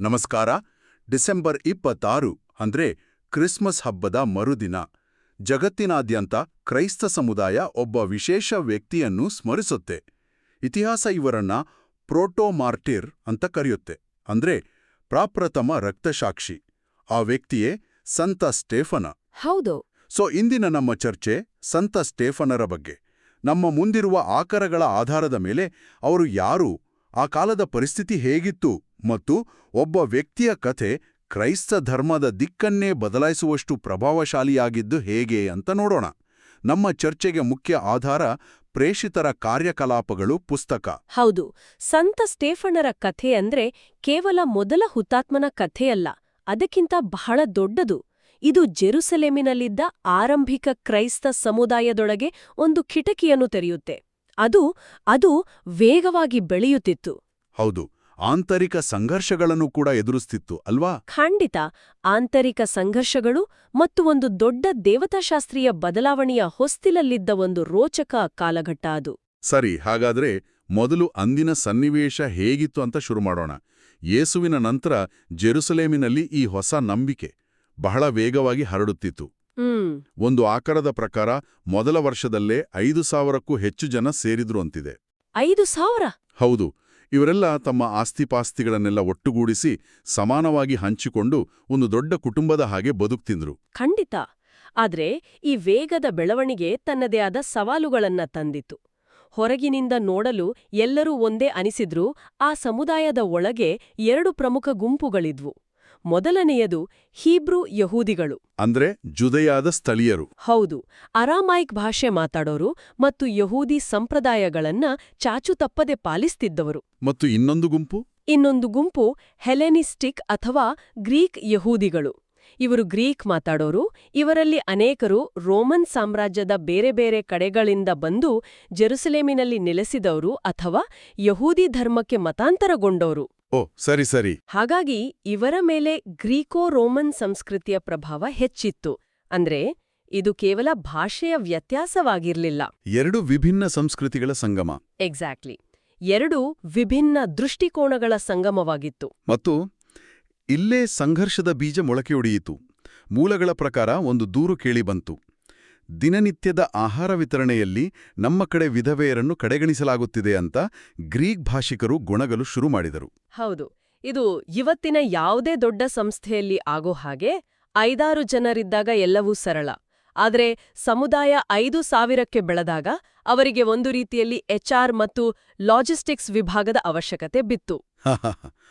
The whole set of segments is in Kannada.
ನಮಸ್ಕಾರ. ಡಿಸೆಂಬರ್ 26 ಅಂದ್ರೆ ಕ್ರಿಸ್ಮಸ್ ಹಬ್ಬದ ಮರುದಿನ ಜಗತ್ತಿನಾದ್ಯಂತ ಕ್ರೈಸ್ತ ಸಮುದಾಯ ಒಬ್ಬ ವಿಶೇಷ ವ್ಯಕ್ತಿಯನ್ನು ಸ್ಮರಿಸುತ್ತೆ. ಇತಿಹಾಸ ಇವರನ್ನ ಪ್ರೋಟೋ-ಮಾರ್ಟಿರ್ ಅಂತ ಕರೆಯುತ್ತೆ, ಅಂದ್ರೆ ಪ್ರಾಪ್ರಥಮ ರಕ್ತಸಾಕ್ಷಿ. ಆ ವ್ಯಕ್ತಿಯೇ ಸಂತ ಸ್ಟೇಫನ. ಹೌದು. ಇಂದಿನ ನಮ್ಮ ಚರ್ಚೆ ಸಂತ ಸ್ಟೇಫನರ ಬಗ್ಗೆ. ನಮ್ಮ ಮುಂದಿರುವ ಆಕರಗಳ ಆಧಾರದ ಮೇಲೆ ಅವರು ಯಾರು, ಆ ಕಾಲದ ಪರಿಸ್ಥಿತಿ ಹೇಗಿತ್ತು ಮತ್ತು ಒಬ್ಬ ವ್ಯಕ್ತಿಯ ಕಥೆ ಕ್ರೈಸ್ತ ಧರ್ಮದ ದಿಕ್ಕನ್ನೇ ಬದಲಾಯಿಸುವಷ್ಟು ಪ್ರಭಾವಶಾಲಿಯಾಗಿದ್ದು ಹೇಗೆ ಅಂತ ನೋಡೋಣ. ನಮ್ಮ ಚರ್ಚೆಗೆ ಮುಖ್ಯ ಆಧಾರ ಪ್ರೇಷಿತರ ಕಾರ್ಯಕಲಾಪಗಳು ಪುಸ್ತಕ. ಹೌದು. ಸಂತ ಸ್ಟೇಫನರ ಕಥೆ ಅಂದ್ರೆ ಕೇವಲ ಮೊದಲ ಹುತಾತ್ಮನ ಕಥೆಯಲ್ಲ, ಅದಕ್ಕಿಂತ ಬಹಳ ದೊಡ್ಡದು. ಇದು ಜೆರುಸಲೇಮಿನಲ್ಲಿದ್ದ ಆರಂಭಿಕ ಕ್ರೈಸ್ತ ಸಮುದಾಯದೊಳಗೆ ಒಂದು ಕಿಟಕಿಯನ್ನು ತೆರೆಯುತ್ತೆ. ಅದು ವೇಗವಾಗಿ ಬೆಳೆಯುತ್ತಿತ್ತು. ಹೌದು, ಆಂತರಿಕ ಸಂಘರ್ಷಗಳನ್ನು ಕೂಡ ಎದುರಿಸ್ತಿತ್ತು ಅಲ್ವಾ? ಖಂಡಿತ. ಆಂತರಿಕ ಸಂಘರ್ಷಗಳು ಮತ್ತು ಒಂದು ದೊಡ್ಡ ದೇವತಾಶಾಸ್ತ್ರೀಯ ಬದಲಾವಣೆಯ ಹೊಸ್ತಿಲಲ್ಲಿದ್ದ ಒಂದು ರೋಚಕ ಕಾಲಘಟ್ಟ ಅದು. ಸರಿ, ಹಾಗಾದ್ರೆ ಮೊದಲು ಅಂದಿನ ಸನ್ನಿವೇಶ ಹೇಗಿತ್ತು ಅಂತ ಶುರು ಮಾಡೋಣ. ಯೇಸುವಿನ ನಂತರ ಜೆರುಸಲೇಮಿನಲ್ಲಿ ಈ ಹೊಸ ನಂಬಿಕೆ ಬಹಳ ವೇಗವಾಗಿ ಹರಡುತ್ತಿತ್ತು. ಒಂದು ಆಕರದ ಪ್ರಕಾರ ಮೊದಲ ವರ್ಷದಲ್ಲೇ 5,000ಕ್ಕೂ ಹೆಚ್ಚು ಜನ ಸೇರಿದ್ರು ಅಂತಿದೆ. 5,000? ಹೌದು. ಇವರೆಲ್ಲ ತಮ್ಮ ಆಸ್ತಿಪಾಸ್ತಿಗಳನ್ನೆಲ್ಲ ಒಟ್ಟುಗೂಡಿಸಿ ಸಮಾನವಾಗಿ ಹಂಚಿಕೊಂಡು ಒಂದು ದೊಡ್ಡ ಕುಟುಂಬದ ಹಾಗೆ ಬದುಕ್ತಿದ್ರು. ಖಂಡಿತ. ಆದ್ರೆ ಈ ವೇಗದ ಬೆಳವಣಿಗೆ ತನ್ನದೇ ಆದ ಸವಾಲುಗಳನ್ನ ತಂದಿತ್ತು. ಹೊರಗಿನಿಂದ ನೋಡಲು ಎಲ್ಲರೂ ಒಂದೇ ಅನಿಸಿದ್ರೂ ಆ ಸಮುದಾಯದ ಒಳಗೆ 2 ಪ್ರಮುಖ ಗುಂಪುಗಳಿದ್ವು. ಮೊದಲನೆಯದು ಹೀಬ್ರೂ ಯಹೂದಿಗಳು, ಅಂದ್ರೆ ಜುದೆಯಾದ ಸ್ಥಳೀಯರು. ಹೌದು, ಅರಾಮಾಯಿಕ್ ಭಾಷೆ ಮಾತಾಡೋರು ಮತ್ತು ಯಹೂದಿ ಸಂಪ್ರದಾಯಗಳನ್ನ ಚಾಚು ತಪ್ಪದೆ ಪಾಲಿಸ್ತಿದ್ದವರು. ಮತ್ತು ಇನ್ನೊಂದು ಗುಂಪು ಹೆಲೆನಿಸ್ಟಿಕ್ ಅಥವಾ ಗ್ರೀಕ್ ಯಹೂದಿಗಳು. ಇವರು ಗ್ರೀಕ್ ಮಾತಾಡೋರು. ಇವರಲ್ಲಿ ಅನೇಕರು ರೋಮನ್ ಸಾಮ್ರಾಜ್ಯದ ಬೇರೆ ಬೇರೆ ಕಡೆಗಳಿಂದ ಬಂದು ಜೆರುಸಲೇಮಿನಲ್ಲಿ ನೆಲೆಸಿದವರು ಅಥವಾ ಯಹೂದಿ ಧರ್ಮಕ್ಕೆ ಮತಾಂತರಗೊಂಡವರು. ಓ, ಸರಿ. ಹಾಗಾಗಿ ಇವರ ಮೇಲೆ ಗ್ರೀಕೋ ರೋಮನ್ ಸಂಸ್ಕೃತಿಯ ಪ್ರಭಾವ ಹೆಚ್ಚಿತ್ತು. ಅಂದ್ರೆ ಇದು ಕೇವಲ ಭಾಷೆಯ ವ್ಯತ್ಯಾಸವಾಗಿರ್ಲಿಲ್ಲ, 2 ವಿಭಿನ್ನ ಸಂಸ್ಕೃತಿಗಳ ಸಂಗಮ. ಎಕ್ಸಾಕ್ಟ್ಲಿ, 2 ವಿಭಿನ್ನ ದೃಷ್ಟಿಕೋನಗಳ ಸಂಗಮವಾಗಿತ್ತು. ಮತ್ತು ಇಲ್ಲೇ ಸಂಘರ್ಷದ ಬೀಜ ಮೊಳಕೆಯೊಡೆಯಿತು. ಮೂಲಗಳ ಪ್ರಕಾರ ಒಂದು ದೂರು ಕೇಳಿಬಂತು. ದಿನನಿತ್ಯದ ಆಹಾರ ವಿತರಣೆಯಲ್ಲಿ ನಮ್ಮ ಕಡೆ ವಿಧವೆಯರನ್ನು ಕಡೆಗಣಿಸಲಾಗುತ್ತಿದೆ ಅಂತ ಗ್ರೀಕ್ ಭಾಷಿಕರು ಗೊಣಗಲು ಶುರು ಮಾಡಿದರು. ಹೌದು, ಇದು ಇವತ್ತಿನ ಯಾವುದೇ ದೊಡ್ಡ ಸಂಸ್ಥೆಯಲ್ಲಿ ಆಗೋ ಹಾಗೆ 5-6 ಜನರಿದ್ದಾಗ ಎಲ್ಲವೂ ಸರಳ. ಆದ್ರೆ ಸಮುದಾಯ 5,000ಕ್ಕೆ ಬೆಳೆದಾಗ ಅವರಿಗೆ ಒಂದು ರೀತಿಯಲ್ಲಿ HR ಮತ್ತು ಲಾಜಿಸ್ಟಿಕ್ಸ್ ವಿಭಾಗದ ಅವಶ್ಯಕತೆ ಬಿತ್ತು.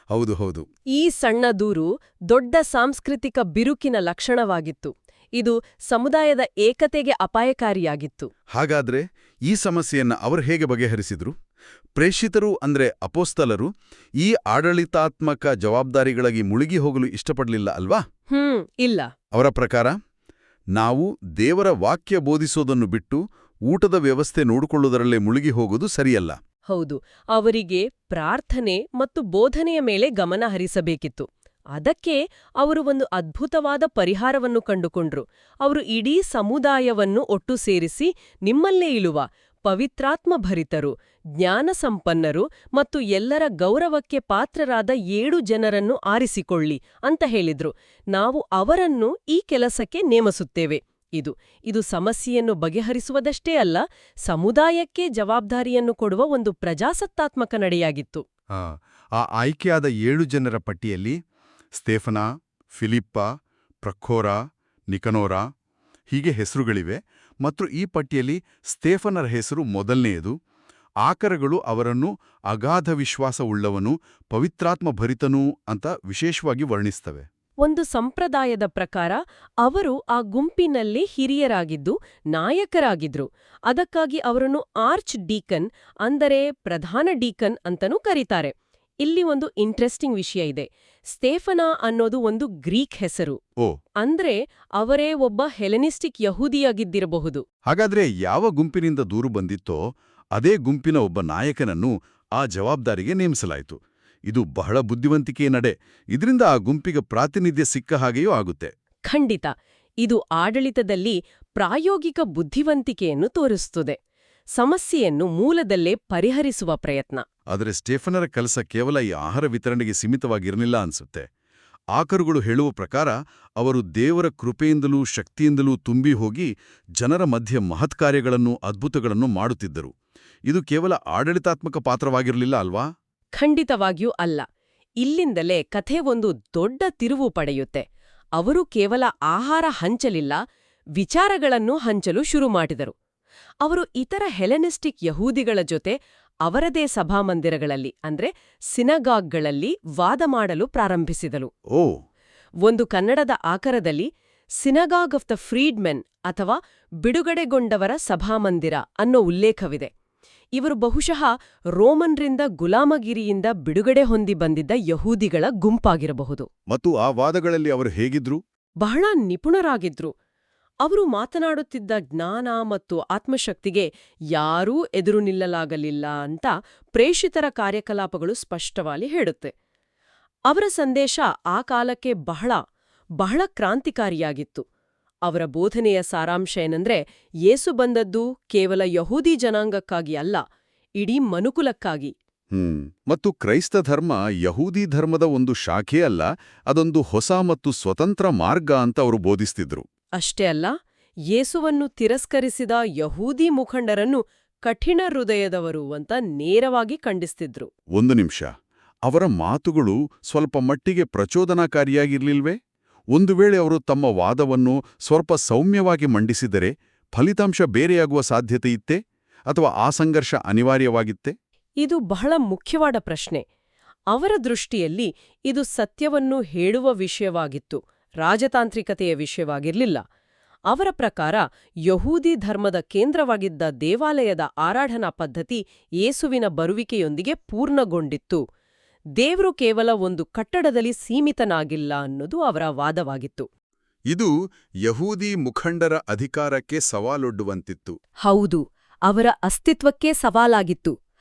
ಹೌದು. ಈ ಸಣ್ಣ ದೂರು ದೊಡ್ಡ ಸಾಂಸ್ಕೃತಿಕ ಬಿರುಕಿನ ಲಕ್ಷಣವಾಗಿತ್ತು. ಇದು ಸಮುದಾಯದ ಏಕತೆಗೆ ಅಪಾಯಕಾರಿಯಾಗಿತ್ತು. ಹಾಗಾದ್ರೆ ಈ ಸಮಸ್ಯೆಯನ್ನ ಅವರು ಹೇಗೆ ಬಗೆಹರಿಸಿದ್ರು? ಪ್ರೇಷಿತರು ಅಂದ್ರೆ ಅಪೋಸ್ತಲರು ಈ ಆಡಳಿತಾತ್ಮಕ ಜವಾಬ್ದಾರಿಗಳಿಗೆ ಮುಳುಗಿ ಹೋಗಲು ಇಷ್ಟಪಡಲಿಲ್ಲ ಅಲ್ವಾ? ಇಲ್ಲ. ಅವರ ಪ್ರಕಾರ ನಾವು ದೇವರ ವಾಕ್ಯ ಬೋಧಿಸೋದನ್ನು ಬಿಟ್ಟು ಊಟದ ವ್ಯವಸ್ಥೆ ನೋಡಿಕೊಳ್ಳುವುದರಲ್ಲೇ ಮುಳುಗಿ ಹೋಗುವುದು ಸರಿಯಲ್ಲ. ಹೌದು, ಅವರಿಗೆ ಪ್ರಾರ್ಥನೆ ಮತ್ತು ಬೋಧನೆಯ ಮೇಲೆ ಗಮನ ಹರಿಸಬೇಕಿತ್ತು. ಅದಕ್ಕೆ ಅವರು ಒಂದು ಅದ್ಭುತವಾದ ಪರಿಹಾರವನ್ನು ಕಂಡುಕೊಂಡ್ರು. ಅವರು ಇಡೀ ಸಮುದಾಯವನ್ನು ಒಟ್ಟು ಸೇರಿಸಿ ನಿಮ್ಮಲ್ಲೇ ಇಳುವ ಪವಿತ್ರಾತ್ಮ ಭರಿತರು, ಜ್ಞಾನ ಸಂಪನ್ನರು ಮತ್ತು ಎಲ್ಲರ ಗೌರವಕ್ಕೆ ಪಾತ್ರರಾದ 7 ಜನರನ್ನು ಆರಿಸಿಕೊಳ್ಳಿ ಅಂತ ಹೇಳಿದ್ರು. ನಾವು ಅವರನ್ನು ಈ ಕೆಲಸಕ್ಕೆ ನೇಮಿಸುತ್ತೇವೆ. ಇದು ಸಮಸ್ಯೆಯನ್ನು ಬಗೆಹರಿಸುವುದಷ್ಟೇ ಅಲ್ಲ, ಸಮುದಾಯಕ್ಕೆ ಜವಾಬ್ದಾರಿಯನ್ನು ಕೊಡುವ ಒಂದು ಪ್ರಜಾಸತ್ತಾತ್ಮಕ ನಡೆಯಾಗಿತ್ತು. ಆ ಆಯ್ಕೆಯಾದ 7 ಜನರ ಪಟ್ಟಿಯಲ್ಲಿ ಸ್ಟೇಫನ, ಫಿಲಿಪ್ಪ, ಪ್ರಖೋರ, ನಿಕನೋರ ಹೀಗೆ ಹೆಸರುಗಳಿವೆ. ಮತ್ತು ಈ ಪಟ್ಟಿಯಲ್ಲಿ ಸ್ಟೇಫನರ ಹೆಸರು ಮೊದಲನೆಯದು. ಆಕರಗಳು ಅವರನ್ನು ಅಗಾಧ ವಿಶ್ವಾಸವುಳ್ಳವನು, ಪವಿತ್ರಾತ್ಮ ಭರಿತನೂ ಅಂತ ವಿಶೇಷವಾಗಿ ವರ್ಣಿಸ್ತವೆ. ಒಂದು ಸಂಪ್ರದಾಯದ ಪ್ರಕಾರ ಅವರು ಆ ಗುಂಪಿನಲ್ಲಿ ಹಿರಿಯರಾಗಿದ್ದು ನಾಯಕರಾಗಿದ್ರು. ಅದಕ್ಕಾಗಿ ಅವರನ್ನು ಆರ್ಚ್ ಡೀಕನ್ ಅಂದರೆ ಪ್ರಧಾನ ಡೀಕನ್ ಅಂತನೂ ಕರೀತಾರೆ. ಇಲ್ಲಿ ಒಂದು ಇಂಟ್ರೆಸ್ಟಿಂಗ್ ವಿಷಯ ಇದೆ. ಸ್ಟೇಫನ ಅನ್ನೋದು ಒಂದು ಗ್ರೀಕ್ ಹೆಸರು. ಅಂದ್ರೆ ಅವರೇ ಒಬ್ಬ ಹೆಲೆನಿಸ್ಟಿಕ್ ಯಹೂದಿಯಾಗಿದ್ದಿರಬಹುದು. ಹಾಗಾದ್ರೆ ಯಾವ ಗುಂಪಿನಿಂದ ದೂರು ಬಂದಿತ್ತೋ ಅದೇ ಗುಂಪಿನ ಒಬ್ಬ ನಾಯಕನನ್ನು ಆ ಜವಾಬ್ದಾರಿಗೆ ನೇಮಿಸಲಾಯಿತು. ಇದು ಬಹಳ ಬುದ್ಧಿವಂತಿಕೆಯ ನಡೆ. ಇದರಿಂದ ಆ ಗುಂಪಿಗೆ ಪ್ರಾತಿನಿಧ್ಯ ಸಿಕ್ಕ ಹಾಗೆಯೂ ಆಗುತ್ತೆ. ಖಂಡಿತ. ಇದು ಆಡಳಿತದಲ್ಲಿ ಪ್ರಾಯೋಗಿಕ ಬುದ್ಧಿವಂತಿಕೆಯನ್ನು ತೋರಿಸುತ್ತದೆ. ಸಮಸ್ಯೆಯನ್ನು ಮೂಲದಲ್ಲೇ ಪರಿಹರಿಸುವ ಪ್ರಯತ್ನ. ಆದರೆ ಸ್ಟೇಫನರ ಕೆಲಸ ಕೇವಲ ಈ ಆಹಾರ ವಿತರಣೆಗೆ ಸೀಮಿತವಾಗಿರಲಿಲ್ಲ ಅನ್ಸುತ್ತೆ. ಆಕರುಗಳು ಹೇಳುವ ಪ್ರಕಾರ ಅವರು ದೇವರ ಕೃಪೆಯಿಂದಲೂ ಶಕ್ತಿಯಿಂದಲೂ ತುಂಬಿ ಹೋಗಿ ಜನರ ಮಧ್ಯೆ ಮಹತ್ಕಾರ್ಯಗಳನ್ನು ಅದ್ಭುತಗಳನ್ನು ಮಾಡುತ್ತಿದ್ದರು. ಇದು ಕೇವಲ ಆಡಳಿತಾತ್ಮಕ ಪಾತ್ರವಾಗಿರಲಿಲ್ಲ ಅಲ್ವಾ? ಖಂಡಿತವಾಗಿಯೂ ಅಲ್ಲ. ಇಲ್ಲಿಂದಲೇ ಕಥೆ ಒಂದು ದೊಡ್ಡ ತಿರುವು ಪಡೆಯುತ್ತೆ. ಅವರು ಕೇವಲ ಆಹಾರ ಹಂಚಲಿಲ್ಲ, ವಿಚಾರಗಳನ್ನು ಹಂಚಲು ಶುರು ಮಾಡಿದರು. ಅವರು ಇತರ ಹೆಲೆನಿಸ್ಟಿಕ್ ಯಹೂದಿಗಳ ಜೊತೆ ಅವರದೇ ಸಭಾಮಂದಿರಗಳಲ್ಲಿ ಅಂದ್ರೆ ಸಿನಗಾಗ್ಗಳಲ್ಲಿ ವಾದ ಮಾಡಲು ಪ್ರಾರಂಭಿಸಿದರು. ಓ, ಒಂದು ಕನ್ನಡದ ಆಕರದಲ್ಲಿ ಸಿನಗಾಗ್ ಆಫ್ ದ ಫ್ರೀಡ್ಮೆನ್ ಅಥವಾ ಬಿಡುಗಡೆಗೊಂಡವರ ಸಭಾಮಂದಿರ ಅನ್ನೋ ಉಲ್ಲೇಖವಿದೆ. ಇವರು ಬಹುಶಃ ರೋಮನ್ರಿಂದ ಗುಲಾಮಗಿರಿಯಿಂದ ಬಿಡುಗಡೆ ಹೊಂದಿ ಬಂದಿದ್ದ ಯಹೂದಿಗಳ ಗುಂಪಾಗಿರಬಹುದು. ಮತ್ತು ಆ ವಾದಗಳಲ್ಲಿ ಅವರು ಹೇಗಿದ್ರು? ಬಹಳ ನಿಪುಣರಾಗಿದ್ರು. ಅವರು ಮಾತನಾಡುತ್ತಿದ್ದ ಜ್ಞಾನ ಮತ್ತು ಆತ್ಮಶಕ್ತಿಗೆ ಯಾರೂ ಎದುರು ನಿಲ್ಲಲಾಗಲಿಲ್ಲ ಅಂತ ಪ್ರೇಷಿತರ ಕಾರ್ಯಕಲಾಪಗಳು ಸ್ಪಷ್ಟವಾಗಿ ಹೇಳುತ್ತೆ. ಅವರ ಸಂದೇಶ ಆ ಕಾಲಕ್ಕೆ ಬಹಳ ಕ್ರಾಂತಿಕಾರಿಯಾಗಿತ್ತು. ಅವರ ಬೋಧನೆಯ ಸಾರಾಂಶ ಏನಂದ್ರೆ, ಯೇಸು ಬಂದದ್ದು ಕೇವಲ ಯಹೂದಿ ಜನಾಂಗಕ್ಕಾಗಿ ಅಲ್ಲ, ಇಡೀ ಮನುಕುಲಕ್ಕಾಗಿ. ಮತ್ತು ಕ್ರೈಸ್ತ ಧರ್ಮ ಯಹೂದಿ ಧರ್ಮದ ಒಂದು ಶಾಖೆ ಅಲ್ಲ, ಅದೊಂದು ಹೊಸ ಮತ್ತು ಸ್ವತಂತ್ರ ಮಾರ್ಗ ಅಂತ ಅವರು ಬೋಧಿಸ್ತಿದ್ರು. ಅಷ್ಟೇ ಅಲ್ಲ, ಯೇಸುವನ್ನು ತಿರಸ್ಕರಿಸಿದ ಯಹೂದಿ ಮುಖಂಡರನ್ನು ಕಠಿಣ ಹೃದಯದವರು ಅಂತ ನೇರವಾಗಿ ಖಂಡಿಸ್ತಿದ್ರು. ಒಂದು ನಿಮಿಷ, ಅವರ ಮಾತುಗಳು ಸ್ವಲ್ಪ ಮಟ್ಟಿಗೆ ಪ್ರಚೋದನಾಕಾರಿಯಾಗಿರ್ಲಿಲ್ವೇ? ಒಂದು ವೇಳೆ ಅವರು ತಮ್ಮ ವಾದವನ್ನು ಸ್ವಲ್ಪ ಸೌಮ್ಯವಾಗಿ ಮಂಡಿಸಿದರೆ ಫಲಿತಾಂಶ ಬೇರೆಯಾಗುವ ಸಾಧ್ಯತೆ ಇತ್ತೇ? ಅಥವಾ ಆ ಸಂಘರ್ಷ ಅನಿವಾರ್ಯವಾಗಿತ್ತೇ? ಇದು ಬಹಳ ಮುಖ್ಯವಾದ ಪ್ರಶ್ನೆ. ಅವರ ದೃಷ್ಟಿಯಲ್ಲಿ ಇದು ಸತ್ಯವನ್ನು ಹೇಳುವ ವಿಷಯವಾಗಿತ್ತು, ರಾಜತಾಂತ್ರಿಕತೆಯ ವಿಷಯವಾಗಿರಲಿಲ್ಲ. ಅವರ ಪ್ರಕಾರ ಯಹೂದಿ ಧರ್ಮದ ಕೇಂದ್ರವಾಗಿದ್ದ ದೇವಾಲಯದ ಆರಾಧನಾ ಪದ್ಧತಿ ಯೇಸುವಿನ ಬರುವಿಕೆಯೊಂದಿಗೆ ಪೂರ್ಣಗೊಂಡಿತ್ತು. ದೇವರು ಕೇವಲ ಒಂದು ಕಟ್ಟಡದಲ್ಲಿ ಸೀಮಿತನಾಗಿಲ್ಲ ಅನ್ನೋದು ಅವರ ವಾದವಾಗಿತ್ತು. ಇದು ಯಹೂದಿ ಮುಖಂಡರ ಅಧಿಕಾರಕ್ಕೆ ಸವಾಲೊಡ್ಡುವಂತಿತ್ತು. ಹೌದು, ಅವರ ಅಸ್ತಿತ್ವಕ್ಕೆ ಸವಾಲಾಗಿತ್ತು.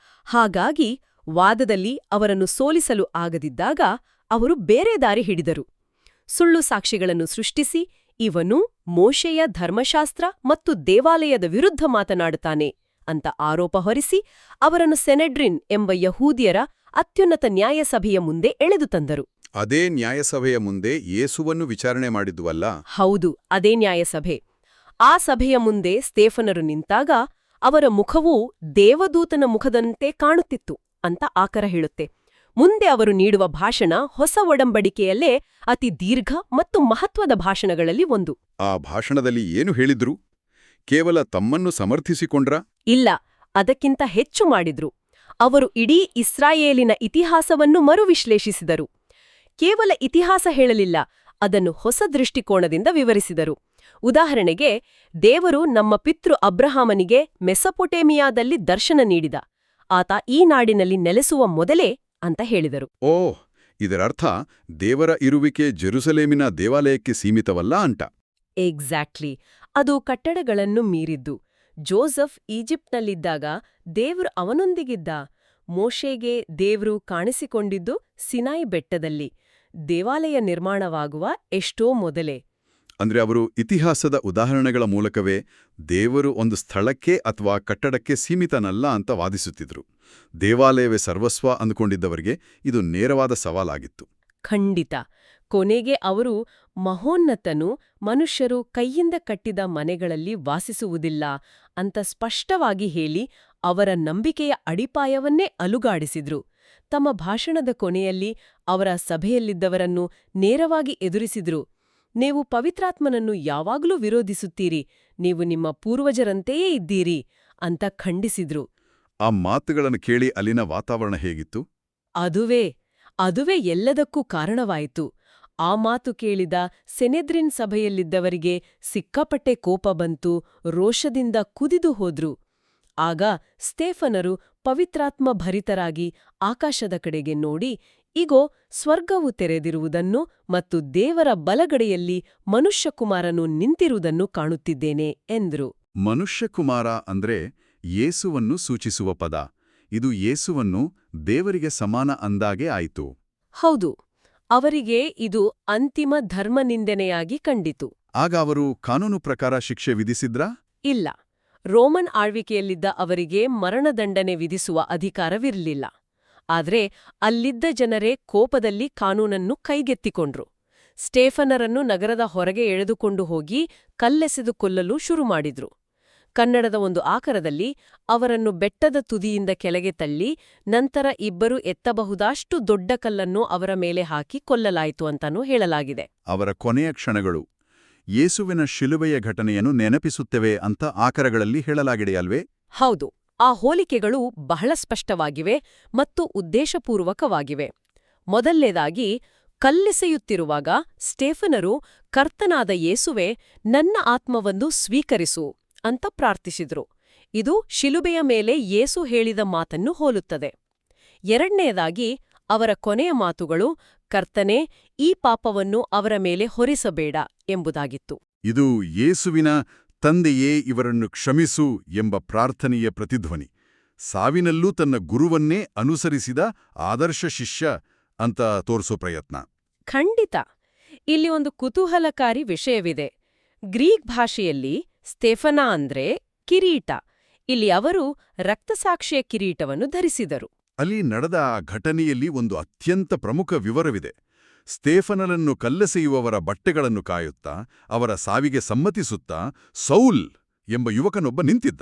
ಹಾಗಾಗಿ ವಾದದಲ್ಲಿ ಅವರನ್ನು ಸೋಲಿಸಲು ಆಗದಿದ್ದಾಗ ಅವರು ಬೇರೆ ದಾರಿ ಹಿಡಿದರು. ಸುಳ್ಳು ಸಾಕ್ಷಿಗಳನ್ನು ಸೃಷ್ಟಿಸಿ ಇವನು ಮೋಶೆಯ ಧರ್ಮಶಾಸ್ತ್ರ ಮತ್ತು ದೇವಾಲಯದ ವಿರುದ್ಧ ಮಾತನಾಡುತ್ತಾನೆ ಅಂತ ಆರೋಪ ಹೊರಿಸಿ ಅವರನ್ನು ಸೆನೆಡ್ರಿನ್ ಎಂಬ ಯಹೂದಿಯರ ಅತ್ಯುನ್ನತ ನ್ಯಾಯಸಭೆಯ ಮುಂದೆ ಎಳೆದು ತಂದರು. ಅದೇ ನ್ಯಾಯಸಭೆಯ ಮುಂದೆ ಯೇಸುವನ್ನು ವಿಚಾರಣೆ ಮಾಡಿದ್ವಲ್ಲ? ಹೌದು, ಅದೇ ನ್ಯಾಯಸಭೆ. ಆ ಸಭೆಯ ಮುಂದೆ ಸ್ತೇಫನರು ನಿಂತಾಗ ಅವರ ಮುಖವೂ ದೇವದೂತನ ಮುಖದಂತೆ ಕಾಣುತ್ತಿತ್ತು ಅಂತ ಆಕರ ಹೇಳುತ್ತೆ. ಮುಂದೆ ಅವರು ನೀಡುವ ಭಾಷಣ ಹೊಸ ಒಡಂಬಡಿಕೆಯಲ್ಲೇ ಅತಿ ದೀರ್ಘ ಮತ್ತು ಮಹತ್ವದ ಭಾಷಣಗಳಲ್ಲಿ ಒಂದು. ಆ ಭಾಷಣದಲ್ಲಿ ಏನು ಹೇಳಿದ್ರು? ಕೇವಲ ತಮ್ಮನ್ನು ಸಮರ್ಥಿಸಿಕೊಂಡ್ರಾ? ಇಲ್ಲ, ಅದಕ್ಕಿಂತ ಹೆಚ್ಚು ಮಾಡಿದ್ರು. ಅವರು ಇಡೀ ಇಸ್ರಾಯೇಲಿನ ಇತಿಹಾಸವನ್ನು ಮರುವಿಶ್ಲೇಷಿಸಿದರು. ಕೇವಲ ಇತಿಹಾಸ ಹೇಳಲಿಲ್ಲ, ಅದನ್ನು ಹೊಸ ದೃಷ್ಟಿಕೋನದಿಂದ ವಿವರಿಸಿದರು. ಉದಾಹರಣೆಗೆ, ದೇವರು ನಮ್ಮ ಪಿತೃ ಅಬ್ರಹಾಮನಿಗೆ ಮೆಸೊಪೊಟೇಮಿಯಾದಲ್ಲಿ ದರ್ಶನ ನೀಡಿದ. ಆತ ಈ ನಾಡಿನಲ್ಲಿ ನೆಲೆಸುವ ಮೊದಲೇ ಅಂತ ಹೇಳಿದರು. ಓಹ್, ಇದರರ್ಥ ದೇವರ ಇರುವಿಕೆ ಜೆರುಸಲೇಮಿನ ದೇವಾಲಯಕ್ಕೆ ಸೀಮಿತವಲ್ಲ ಅಂತ. ಎಕ್ಸಾಕ್ಟ್ಲಿ. ಅದು ಕಟ್ಟಡಗಳನ್ನು ಮೀರಿದ್ದು. ಜೋಸೆಫ್ ಈಜಿಪ್ಟ್ನಲ್ಲಿದ್ದಾಗ ದೇವ್ರು ಅವನೊಂದಿಗಿದ್ದ. ಮೋಶೆಗೆ ದೇವ್ರು ಕಾಣಿಸಿಕೊಂಡಿದ್ದು ಸಿನಾಯಿ ಬೆಟ್ಟದಲ್ಲಿ, ದೇವಾಲಯ ನಿರ್ಮಾಣವಾಗುವ ಎಷ್ಟೋ ಮೊದಲೇ. ಅಂದ್ರೆ ಅವರು ಇತಿಹಾಸದ ಉದಾಹರಣೆಗಳ ಮೂಲಕವೇ ದೇವರು ಒಂದು ಸ್ಥಳಕ್ಕೆ ಅಥವಾ ಕಟ್ಟಡಕ್ಕೆ ಸೀಮಿತನಲ್ಲ ಅಂತ ವಾದಿಸುತ್ತಿದ್ರು. ದೇವಾಲಯವೇ ಸರ್ವಸ್ವ ಅಂದುಕೊಂಡಿದ್ದವರಿಗೆ ಇದು ನೇರವಾದ ಸವಾಲಾಗಿತ್ತು. ಖಂಡಿತ. ಕೊನೆಗೆ ಅವರು ಮಹೋನ್ನತನು ಮನುಷ್ಯರು ಕೈಯಿಂದ ಕಟ್ಟಿದ ಮನೆಗಳಲ್ಲಿ ವಾಸಿಸುವುದಿಲ್ಲ ಅಂತ ಸ್ಪಷ್ಟವಾಗಿ ಹೇಳಿ ಅವರ ನಂಬಿಕೆಯ ಅಡಿಪಾಯವನ್ನೇ ಅಲುಗಾಡಿಸಿದ್ರು. ತಮ್ಮ ಭಾಷಣದ ಕೊನೆಯಲ್ಲಿ ಅವರ ಸಭೆಯಲ್ಲಿದ್ದವರನ್ನು ನೇರವಾಗಿ ಎದುರಿಸಿದ್ರು. ನೀವು ಪವಿತ್ರಾತ್ಮನನ್ನು ಯಾವಾಗಲೂ ವಿರೋಧಿಸುತ್ತೀರಿ, ನೀವು ನಿಮ್ಮ ಪೂರ್ವಜರಂತೆಯೇ ಇದ್ದೀರಿ ಅಂತ ಖಂಡಿಸಿದ್ರು. ಆ ಮಾತುಗಳನ್ನು ಕೇಳಿ ಅಲ್ಲಿನ ವಾತಾವರಣ ಹೇಗಿತ್ತು? ಅದುವೇ ಎಲ್ಲದಕ್ಕೂ ಕಾರಣವಾಯಿತು. ಆ ಮಾತು ಕೇಳಿದ ಸೆನೆದ್ರಿನ್ ಸಭೆಯಲ್ಲಿದ್ದವರಿಗೆ ಸಿಕ್ಕಾಪಟ್ಟೆ ಕೋಪ ಬಂತು, ರೋಷದಿಂದ ಕುದಿದು ಹೋದ್ರು. ಆಗ ಸ್ತೇಫನರು ಪವಿತ್ರಾತ್ಮ ಭರಿತರಾಗಿ ಆಕಾಶದ ಕಡೆಗೆ ನೋಡಿ, ಇಗೋ ಸ್ವರ್ಗವು ತೆರೆದಿರುವುದನ್ನು ಮತ್ತು ದೇವರ ಬಲಗಡೆಯಲ್ಲಿ ಮನುಷ್ಯಕುಮಾರನು ನಿಂತಿರುವುದನ್ನು ಕಾಣುತ್ತಿದ್ದೇನೆ ಎಂದ್ರು. ಮನುಷ್ಯಕುಮಾರ ಅಂದ್ರೆ ಯೇಸುವನ್ನು ಸೂಚಿಸುವ ಪದ. ಇದು ಯೇಸುವನ್ನು ದೇವರಿಗೆ ಸಮಾನ ಅಂದಾಗೆ ಆಯಿತು. ಹೌದು, ಅವರಿಗೆ ಇದು ಅಂತಿಮ ಧರ್ಮನಿಂದನೆಯಾಗಿ ಕಂಡಿತು. ಆಗ ಅವರು ಕಾನೂನು ಪ್ರಕಾರ ಶಿಕ್ಷೆ ವಿಧಿಸಿದ್ರಾ? ಇಲ್ಲ. ರೋಮನ್ ಆಳ್ವಿಕೆಯಲ್ಲಿದ್ದ ಅವರಿಗೆ ಮರಣದಂಡನೆ ವಿಧಿಸುವ ಅಧಿಕಾರವಿರಲಿಲ್ಲ. ಆದ್ರೆ ಅಲ್ಲಿದ್ದ ಜನರೇ ಕೋಪದಲ್ಲಿ ಕಾನೂನನ್ನು ಕೈಗೆತ್ತಿಕೊಂಡ್ರು. ಸ್ಟೇಫನರನ್ನು ನಗರದ ಹೊರಗೆ ಎಳೆದುಕೊಂಡು ಹೋಗಿ ಕಲ್ಲೆಸೆದು ಕೊಲ್ಲಲು ಶುರು ಮಾಡಿದ್ರು. ಕನ್ನಡದ ಒಂದು ಆಕರದಲ್ಲಿ ಅವರನ್ನು ಬೆಟ್ಟದ ತುದಿಯಿಂದ ಕೆಳಗೆ ತಳ್ಳಿ ನಂತರ ಇಬ್ಬರು ಎತ್ತಬಹುದಾಷ್ಟು ದೊಡ್ಡ ಕಲ್ಲನ್ನು ಅವರ ಮೇಲೆ ಹಾಕಿ ಕೊಲ್ಲಲಾಯಿತು ಅಂತಾನೂ ಹೇಳಲಾಗಿದೆ. ಅವರ ಕೊನೆಯ ಕ್ಷಣಗಳು ಯೇಸುವಿನ ಶಿಲುಬೆಯ ಘಟನೆಯನ್ನು ನೆನಪಿಸುತ್ತವೆ ಅಂತ ಆಕರಗಳಲ್ಲಿ ಹೇಳಲಾಗಿದೆಯಲ್ವೇ? ಹೌದು, ಆ ಹೋಲಿಕೆಗಳು ಬಹಳ ಸ್ಪಷ್ಟವಾಗಿವೆ ಮತ್ತು ಉದ್ದೇಶಪೂರ್ವಕವಾಗಿವೆ. ಮೊದಲನೇದಾಗಿ, ಕಲ್ಲೆಸೆಯುತ್ತಿರುವಾಗ ಸ್ಟೇಫನರು ಕರ್ತನಾದ ಯೇಸುವೆ, ನನ್ನ ಆತ್ಮವನ್ನು ಸ್ವೀಕರಿಸು ಅಂತ ಪ್ರಾರ್ಥಿಸಿದ್ರು. ಇದು ಶಿಲುಬೆಯ ಮೇಲೆ ಯೇಸು ಹೇಳಿದ ಮಾತನ್ನು ಹೋಲುತ್ತದೆ. ಎರಡನೇದಾಗಿ, ಅವರ ಕೊನೆಯ ಮಾತುಗಳು ಕರ್ತನೇ, ಈ ಪಾಪವನ್ನು ಅವರ ಮೇಲೆ ಹೊರಿಸಬೇಡ ಎಂಬುದಾಗಿತ್ತು. ಇದು ಯೇಸುವಿನ ತಂದೆಯೇ ಇವರನ್ನು ಕ್ಷಮಿಸು ಎಂಬ ಪ್ರಾರ್ಥನೆಯ ಪ್ರತಿಧ್ವನಿ. ಸಾವಿನಲ್ಲೂ ತನ್ನ ಗುರುವನ್ನೇ ಅನುಸರಿಸಿದ ಆದರ್ಶ ಶಿಷ್ಯ ಅಂತ ತೋರಿಸೋ ಪ್ರಯತ್ನ. ಖಂಡಿತ. ಇಲ್ಲಿ ಒಂದು ಕುತೂಹಲಕಾರಿ ವಿಷಯವಿದೆ. ಗ್ರೀಕ್ ಭಾಷೆಯಲ್ಲಿ ಸ್ಟೇಫನ ಅಂದ್ರೆ ಕಿರೀಟ. ಇಲ್ಲಿ ಅವರು ರಕ್ತಸಾಕ್ಷಿಯ ಕಿರೀಟವನ್ನು ಧರಿಸಿದರು. ಅಲ್ಲಿ ನಡೆದ ಆ ಘಟನೆಯಲ್ಲಿ ಒಂದು ಅತ್ಯಂತ ಪ್ರಮುಖ ವಿವರವಿದೆ. ಸ್ಟೇಫನನನ್ನು ಕಲ್ಲೆಸೆಯುವವರ ಬಟ್ಟೆಗಳನ್ನು ಕಾಯುತ್ತಾ, ಅವರ ಸಾವಿಗೆ ಸಮ್ಮತಿಸುತ್ತಾ ಸೌಲ್ ಎಂಬ ಯುವಕನೊಬ್ಬ ನಿಂತಿದ್ದ.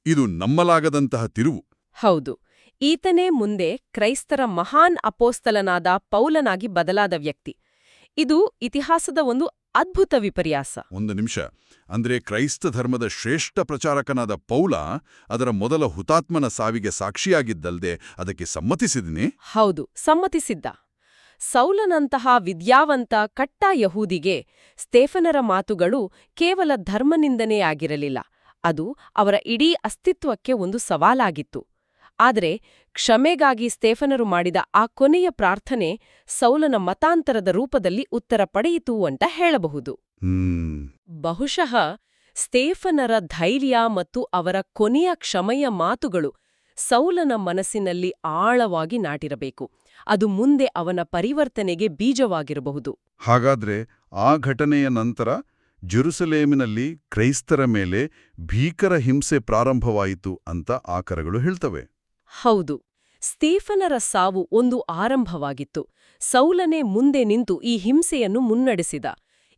ಇದು ನಂಬಲಾಗದಂತಹ ತಿರುವು. ಹೌದು, ಈತನೇ ಮುಂದೆ ಕ್ರೈಸ್ತರ ಮಹಾನ್ ಅಪೋಸ್ತಲನಾದ ಪೌಲನಾಗಿ ಬದಲಾದ ವ್ಯಕ್ತಿ. ಇದು ಇತಿಹಾಸದ ಒಂದು ಅದ್ಭುತ ವಿಪರ್ಯಾಸ. ಒಂದು ನಿಮಿಷ. ಅಂದ್ರೆ ಕ್ರೈಸ್ತ ಧರ್ಮದ ಶ್ರೇಷ್ಠ ಪ್ರಚಾರಕನಾದ ಪೌಲ ಅದರ ಮೊದಲ ಹುತಾತ್ಮನ ಸಾವಿಗೆ ಸಾಕ್ಷಿಯಾಗಿದ್ದಲ್ದೆ ಅದಕ್ಕೆ ಸಮ್ಮತಿಸಿದನೇ? ಹೌದು, ಸಮ್ಮತಿಸಿದ್ದ. ಸೌಲನಂತಹ ವಿದ್ಯಾವಂತ ಕಟ್ಟ ಯಹೂದಿಗೆ ಸ್ಟೇಫನರ ಮಾತುಗಳು ಕೇವಲ ಧರ್ಮನಿಂದನೆಯಾಗಿರಲಿಲ್ಲ, ಅದು ಅವರ ಇಡೀ ಅಸ್ತಿತ್ವಕ್ಕೆ ಒಂದು ಸವಾಲಾಗಿತ್ತು. ಆದರೆ ಕ್ಷಮೆಗಾಗಿ ಸ್ಟೇಫನರು ಮಾಡಿದ ಆ ಕೊನೆಯ ಪ್ರಾರ್ಥನೆ ಸೌಲನ ಮತಾಂತರದ ರೂಪದಲ್ಲಿ ಉತ್ತರ ಪಡೆಯಿತು ಅಂತ ಹೇಳಬಹುದು. ಬಹುಶಃ ಸ್ಟೇಫನರ ಧೈರ್ಯ ಮತ್ತು ಅವರ ಕೊನೆಯ ಕ್ಷಮೆಯ ಮಾತುಗಳು ಸೌಲನ ಮನಸ್ಸಿನಲ್ಲಿ ಆಳವಾಗಿ ನಾಟಿರಬೇಕು. ಅದು ಮುಂದೆ ಅವನ ಪರಿವರ್ತನೆಗೆ ಬೀಜವಾಗಿರಬಹುದು. ಹಾಗಾದ್ರೆ ಆ ಘಟನೆಯ ನಂತರ ಜೆರುಸಲೇಮಿನಲ್ಲಿ ಕ್ರೈಸ್ತರ ಮೇಲೆ ಭೀಕರ ಹಿಂಸೆ ಪ್ರಾರಂಭವಾಯಿತು ಅಂತ ಆಕರಗಳು ಹೇಳ್ತವೆ. ಹೌದು, ಸ್ಟೇಫನರ ಸಾವು ಒಂದು ಆರಂಭವಾಗಿತ್ತು. ಸೌಲನೇ ಮುಂದೆ ನಿಂತು ಈ ಹಿಂಸೆಯನ್ನು ಮುನ್ನಡೆಸಿದ.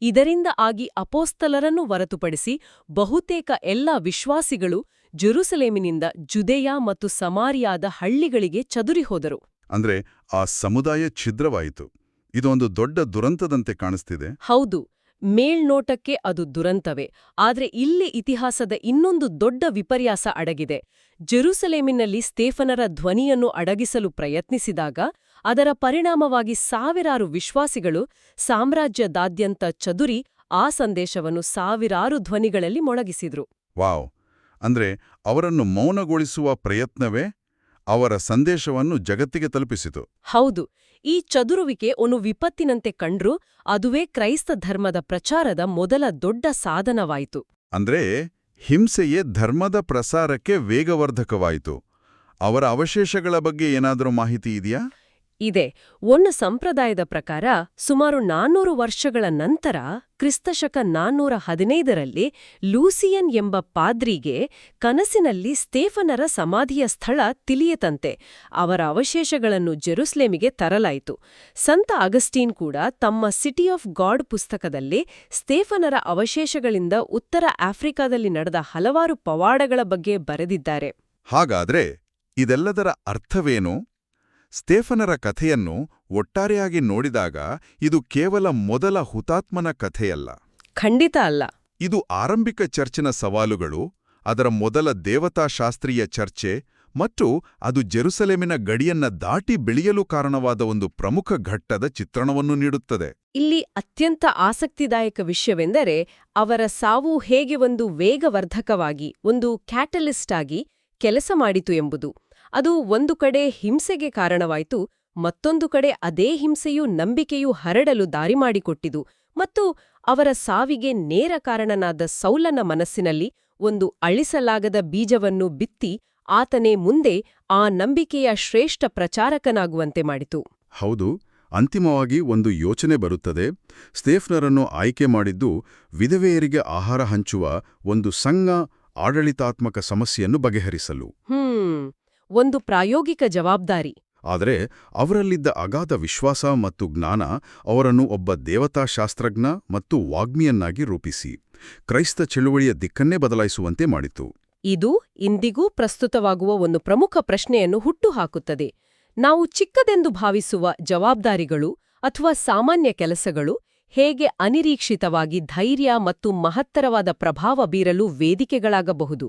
ಇದರಿಂದ ಆಗಿ ಅಪೋಸ್ತಲರನ್ನು ಹೊರತುಪಡಿಸಿ ಬಹುತೇಕ ಎಲ್ಲ ವಿಶ್ವಾಸಿಗಳು ಜೆರುಸಲೇಮಿನಿಂದ ಜುದೆಯ ಮತ್ತು ಸಮಾರಿಯಾದ ಹಳ್ಳಿಗಳಿಗೆ ಚದುರಿಹೋದರು. ಅಂದ್ರೆ ಆ ಸಮುದಾಯ ಛಿದ್ರವಾಯಿತು. ಇದೊಂದು ದೊಡ್ಡ ದುರಂತದಂತೆ ಕಾಣಿಸ್ತಿದೆ. ಹೌದು, ಮೇಲ್ನೋಟಕ್ಕೆ ಅದು ದುರಂತವೇ. ಆದ್ರೆ ಇಲ್ಲಿ ಇತಿಹಾಸದ ಇನ್ನೊಂದು ದೊಡ್ಡ ವಿಪರ್ಯಾಸ ಅಡಗಿದೆ. ಜೆರುಸಲೇಮಿನಲ್ಲಿ ಸ್ಟೇಫನರ ಧ್ವನಿಯನ್ನು ಅಡಗಿಸಲು ಪ್ರಯತ್ನಿಸಿದಾಗ ಅದರ ಪರಿಣಾಮವಾಗಿ ಸಾವಿರಾರು ವಿಶ್ವಾಸಿಗಳು ಸಾಮ್ರಾಜ್ಯದಾದ್ಯಂತ ಚದುರಿ ಆ ಸಂದೇಶವನ್ನು ಸಾವಿರಾರು ಧ್ವನಿಗಳಲ್ಲಿ ಮೊಳಗಿಸಿದ್ರು. ವಾವ್! ಅಂದ್ರೆ ಅವರನ್ನು ಮೌನಗೊಳಿಸುವ ಪ್ರಯತ್ನವೇ ಅವರ ಸಂದೇಶವನ್ನು ಜಗತ್ತಿಗೆ ತಲುಪಿಸಿತು. ಹೌದು, ಈ ಚದುರುವಿಕೆ ಒಂದು ವಿಪತ್ತಿನಂತೆ ಕಂಡ್ರೂ ಅದುವೇ ಕ್ರೈಸ್ತ ಧರ್ಮದ ಪ್ರಚಾರದ ಮೊದಲ ದೊಡ್ಡ ಸಾಧನವಾಯಿತು. ಅಂದ್ರೆ ಹಿಂಸೆಯೇ ಧರ್ಮದ ಪ್ರಸಾರಕ್ಕೆ ವೇಗವರ್ಧಕವಾಯಿತು. ಅವರ ಅವಶೇಷಗಳ ಬಗ್ಗೆ ಏನಾದರೂ ಮಾಹಿತಿ ಇದೆಯಾ? ಇದೆ. ಒಂದು ಸಂಪ್ರದಾಯದ ಪ್ರಕಾರ ಸುಮಾರು 400 ವರ್ಷಗಳ ನಂತರ ಕ್ರಿಸ್ತಶಕ 415ರಲ್ಲಿ ಲೂಸಿಯನ್ ಎಂಬ ಪಾದ್ರಿಗೆ ಕನಸಿನಲ್ಲಿ ಸ್ಟೇಫನರ ಸಮಾಧಿಯ ಸ್ಥಳ ತಿಳಿಯಿತಂತೆ. ಅವರ ಅವಶೇಷಗಳನ್ನು ಜೆರುಸಲೇಮಿಗೆ ತರಲಾಯಿತು. ಸಂತ ಅಗಸ್ಟೀನ್ ಕೂಡ ತಮ್ಮ ಸಿಟಿ ಆಫ್ ಗಾಡ್ ಪುಸ್ತಕದಲ್ಲಿ ಸ್ಟೇಫನರ ಅವಶೇಷಗಳಿಂದ ಉತ್ತರ ಆಫ್ರಿಕಾದಲ್ಲಿ ನಡೆದ ಹಲವಾರು ಪವಾಡಗಳ ಬಗ್ಗೆ ಬರೆದಿದ್ದಾರೆ. ಹಾಗಾದ್ರೆ ಇದೆಲ್ಲದರ ಅರ್ಥವೇನು? ಸ್ಟೇಫನರ ಕಥೆಯನ್ನು ಒಟ್ಟಾರೆಯಾಗಿ ನೋಡಿದಾಗ ಇದು ಕೇವಲ ಮೊದಲ ಹುತಾತ್ಮನ ಕಥೆಯಲ್ಲ. ಖಂಡಿತ ಅಲ್ಲ. ಇದು ಆರಂಭಿಕ ಚರ್ಚಿನ ಸವಾಲುಗಳು, ಅದರ ಮೊದಲ ದೇವತಾಶಾಸ್ತ್ರೀಯ ಚರ್ಚೆ ಮತ್ತು ಅದು ಜೆರುಸಲೇಮಿನ ಗಡಿಯನ್ನ ದಾಟಿ ಬೆಳೆಯಲು ಕಾರಣವಾದ ಒಂದು ಪ್ರಮುಖ ಘಟ್ಟದ ಚಿತ್ರಣವನ್ನು ನೀಡುತ್ತದೆ. ಇಲ್ಲಿ ಅತ್ಯಂತ ಆಸಕ್ತಿದಾಯಕ ವಿಷಯವೆಂದರೆ ಅವರ ಸಾವು ಹೇಗೆ ಒಂದು ವೇಗವರ್ಧಕವಾಗಿ, ಒಂದು ಕ್ಯಾಟಲಿಸ್ಟ್ ಆಗಿ ಕೆಲಸ ಮಾಡಿತು ಎಂಬುದು. ಅದು ಒಂದು ಕಡೆ ಹಿಂಸೆಗೆ ಕಾರಣವಾಯಿತು, ಮತ್ತೊಂದು ಕಡೆ ಅದೇ ಹಿಂಸೆಯು ನಂಬಿಕೆಯು ಹರಡಲು ದಾರಿ ಮಾಡಿಕೊಟ್ಟಿತು ಮತ್ತು ಅವರ ಸಾವಿಗೆ ನೇರ ಕಾರಣನಾದ ಸೌಲನ ಮನಸ್ಸಿನಲ್ಲಿ ಒಂದು ಅಳಿಸಲಾಗದ ಬೀಜವನ್ನು ಬಿತ್ತಿ ಆತನೇ ಮುಂದೆ ಆ ನಂಬಿಕೆಯ ಶ್ರೇಷ್ಠ ಪ್ರಚಾರಕನಾಗುವಂತೆ ಮಾಡಿತು. ಹೌದು, ಅಂತಿಮವಾಗಿ ಒಂದು ಯೋಚನೆ ಬರುತ್ತದೆ. ಸ್ಟೇಫನರನ್ನು ಆಯ್ಕೆ ಮಾಡಿದ್ದು ವಿಧವೆಯರಿಗೆ ಆಹಾರ ಹಂಚುವ ಒಂದು ಸಂಘ ಆಡಳಿತಾತ್ಮಕ ಸಮಸ್ಯೆಯನ್ನು ಬಗೆಹರಿಸಲು. ಒಂದು ಪ್ರಾಯೋಗಿಕ ಜವಾಬ್ದಾರಿ. ಆದರೆ ಅವರಲ್ಲಿದ್ದ ಅಗಾಧ ವಿಶ್ವಾಸ ಮತ್ತು ಜ್ಞಾನ ಅವರನ್ನು ಒಬ್ಬ ದೇವತಾಶಾಸ್ತ್ರಜ್ಞ ಮತ್ತು ವಾಗ್ಮಿಯನ್ನಾಗಿ ರೂಪಿಸಿ ಕ್ರೈಸ್ತ ಚಳುವಳಿಯ ದಿಕ್ಕನ್ನೇ ಬದಲಾಯಿಸುವಂತೆ ಮಾಡಿತು. ಇದು ಇಂದಿಗೂ ಪ್ರಸ್ತುತವಾಗುವ ಒಂದು ಪ್ರಮುಖ ಪ್ರಶ್ನೆಯನ್ನು ಹುಟ್ಟುಹಾಕುತ್ತದೆ. ನಾವು ಚಿಕ್ಕದೆಂದು ಭಾವಿಸುವ ಜವಾಬ್ದಾರಿಗಳು ಅಥವಾ ಸಾಮಾನ್ಯ ಕೆಲಸಗಳು ಹೇಗೆ ಅನಿರೀಕ್ಷಿತವಾಗಿ ಧೈರ್ಯ ಮತ್ತು ಮಹತ್ತರವಾದ ಪ್ರಭಾವ ಬೀರಲು ವೇದಿಕೆಗಳಾಗಬಹುದು?